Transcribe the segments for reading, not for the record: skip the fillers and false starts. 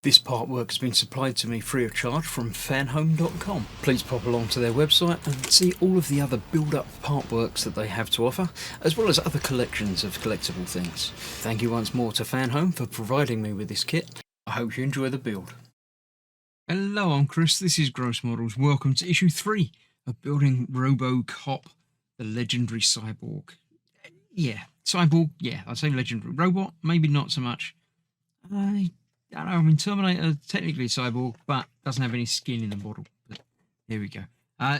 This artwork has been supplied to me free of charge from Fanhome.com. Please pop along to their website and see all of the other build-up artworks that they have to offer, as well as other collections of collectible things. Thank you once more to Fanhome for providing me with this kit. I hope you enjoy the build. Hello, I'm Chris, this is Gross Models. Welcome to issue 3 of building Robocop, the legendary cyborg. Cyborg, I'd say legendary. Robot, maybe not so much. I mean, Terminator, technically cyborg, but doesn't have any skin in the model. But there we go.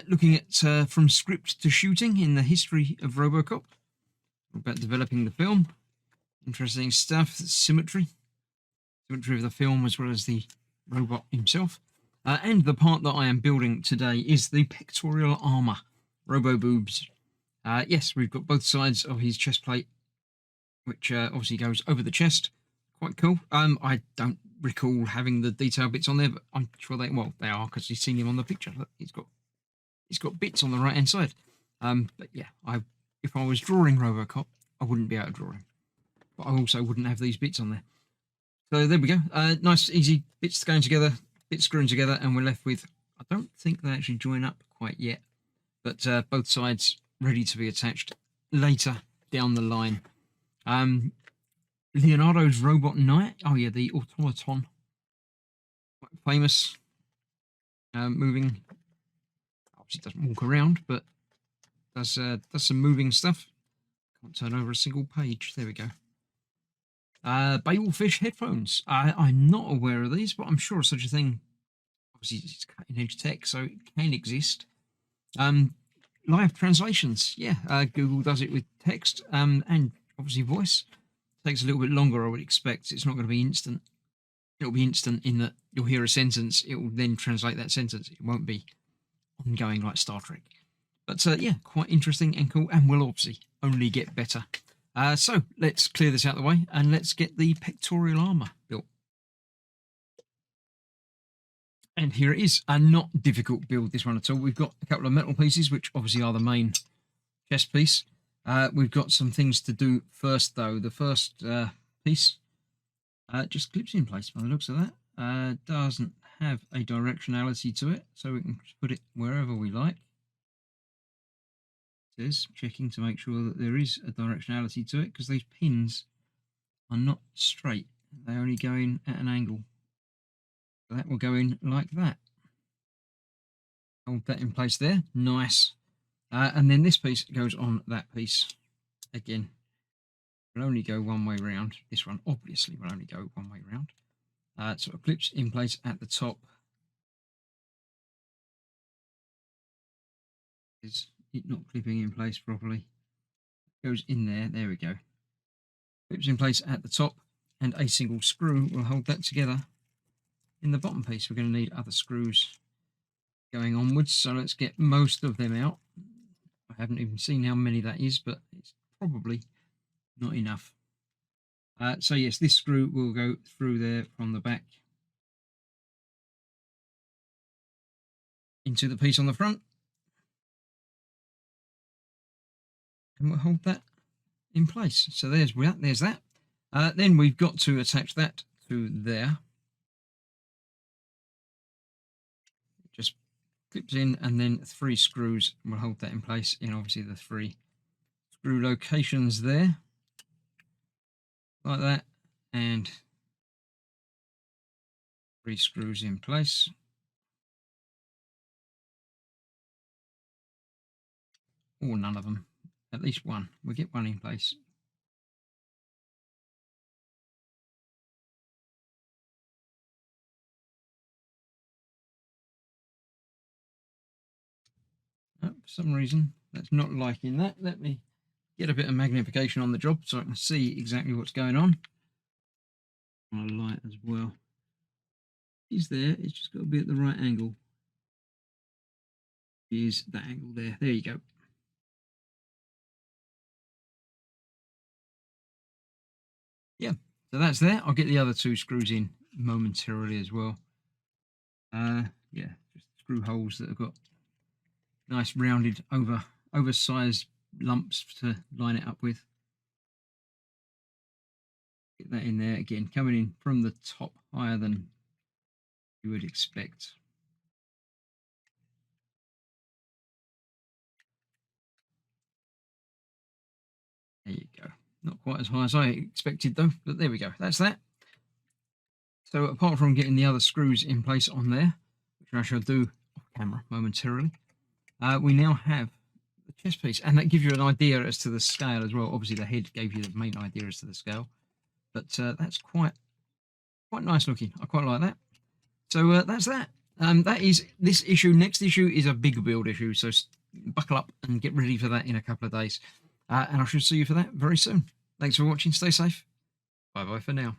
Looking at from script to shooting in the history of Robocop. About developing the film. Interesting stuff. Symmetry of the film as well as the robot himself. And the part that I am building today is the pectoral armour. Robo boobs. Yes, we've got both sides of his chest plate, which obviously goes over the chest. Quite cool. I don't recall having the detail bits on there, but I'm sure they are, because you've seen him on the picture. Look, he's got bits on the right hand side. But yeah, if I was drawing Robocop, I wouldn't be able to draw him, but I also wouldn't have these bits on there. So there we go. Nice, easy bits going together, bits screwing together, and we're left with. I don't think they actually join up quite yet, but both sides ready to be attached later down the line. Leonardo's Robot Knight. Oh yeah, the automaton. Quite famous. Moving. Obviously doesn't walk around, but does some moving stuff. Can't turn over a single page. There we go. Babelfish headphones. I'm not aware of these, but I'm sure such a thing. Obviously, it's cutting edge tech, so it can exist. Live translations. Yeah, Google does it with text and obviously voice. Takes a little bit longer, I would expect. It's not going to be instant. It'll be instant in that you'll hear a sentence, it will then translate that sentence. It won't be ongoing like Star Trek. But yeah, quite interesting and cool, and will obviously only get better. So let's clear this out of the way and let's get the pectoral armour built. And here it is. A not difficult build, this one at all. We've got a couple of metal pieces, which obviously are the main chest piece. We've got some things to do first, though. The first piece just clips in place by the looks of that. Doesn't have a directionality to it, so we can put it wherever we like. It is checking to make sure that there is a directionality to it, because these pins are not straight. They only go in at an angle. So that will go in like that. Hold that in place there. Nice. And then this piece goes on that piece. Again, will only go one way round. This one obviously will only go one way round. So it clips in place at the top. Is it not clipping in place properly? Goes in there. There we go. Clips in place at the top, and a single screw will hold that together in the bottom piece. We're going to need other screws going onwards, so let's get most of them out. I haven't even seen how many that is, but it's probably not enough. So yes, this screw will go through there from the back into the piece on the front, and we'll hold that in place. So there's that. Then we've got to attach that to there. Just clips in, and then 3 screws will hold that in place in obviously the 3 screw locations there, like that, and 3 screws in place. Or none of them, at least one. We'll get one in place. Oh, for some reason that's not liking that. Let me get a bit of magnification on the job so I can see exactly what's going on. My light as well. He's there, it's just got to be at the right angle. Is that angle there. There you go. Yeah, so that's there. I'll get the other 2 screws in momentarily as well. Yeah, just screw holes that have got nice rounded oversized lumps to line it up with. Get that in there again, coming in from the top higher than you would expect. There you go. Not quite as high as I expected though, but there we go. That's that. So apart from getting the other screws in place on there, which I shall do off camera momentarily, we now have the chest piece, and that gives you an idea as to the scale as well. Obviously the head gave you the main idea as to the scale, but that's quite nice looking. I quite like that. So that's that. That is this issue. Next issue is a big build issue, so buckle up and get ready for that in a couple of days. And I shall see you for that very soon. Thanks for watching. Stay safe. Bye bye for now.